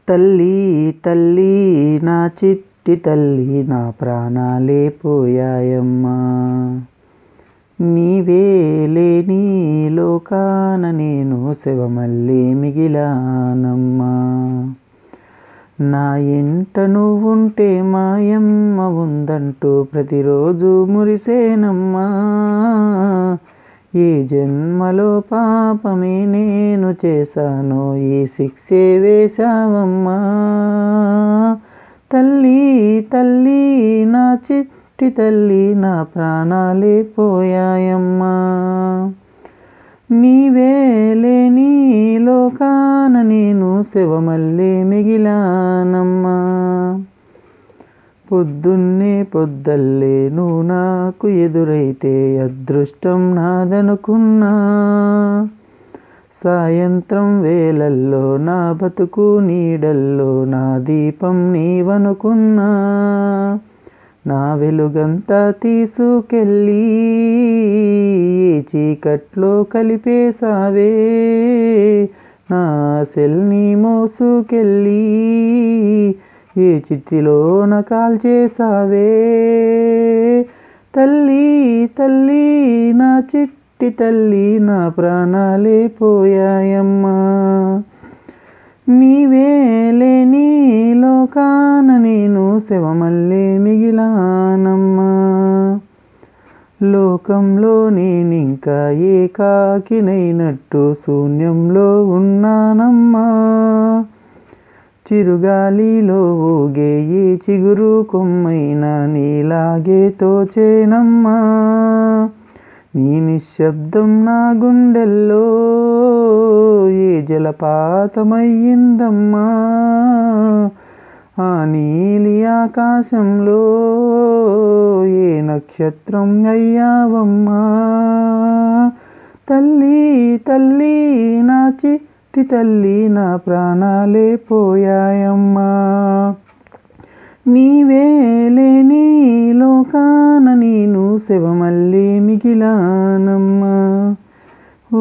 తల్లి తల్లి నా చిట్టి తల్లి నా ప్రాణాలే పోయాయమ్మా. నీవే లేని లోకాన నేను శవమల్లే మిగిలానమ్మా. నా ఇంట నువ్వుంటే మాయమ్మ ఉందంటూ ప్రతిరోజు మురిసేనమ్మా. ఏ జన్మలో పాపమే నేను చేశానో ఈ శిక్షే వేశావమ్మా. తల్లి తల్లి నా చిట్టి తల్లి నా ప్రాణాలే పోయాయమ్మా. నీవే లేని లోకాన నేను శవమల్లే మిగిలానమ్మా. పొద్దున్నే పొద్దల్లే నువ్వు నాకు ఎదురైతే అదృష్టం నాదనుకున్నా. సాయంత్రం వేళల్లో నా బతుకు నీడల్లో నా దీపం నీవనుకున్నా. నా వెలుగంతా తీసుకెళ్ళి చీకట్లో కలిపేసావే. నా ఆశల్ని మోసుకెళ్ళి ఏ చిట్టిలోన కాల్చేసావే. తల్లి తల్లి నా చిట్టి తల్లి నా ప్రాణాలే పోయాయమ్మా. నీవే లేని లోకాన నేను శవమల్లే మిగిలానమ్మా. లోకంలో నేనింకా ఏకాకినైనట్టు శూన్యంలో ఉన్నానమ్మా. చిరుగాలిలో ఊగే ఏ చిగురు కొమ్మైనా నీలాగే తోచేనమ్మా. నీ నిశ్శబ్దం నా గుండెల్లో ఏ జలపాతమయ్యిందమ్మా. ఆ నీలి ఆకాశంలో ఏ నక్షత్రం అయ్యావమ్మా. తల్లి తల్లి నా చిట్టి తల్లి నా ప్రాణాలే పోయాయమ్మా. నీవే లేని లోకాన నేను శవమల్లే మిగిలానమ్మా. ఓ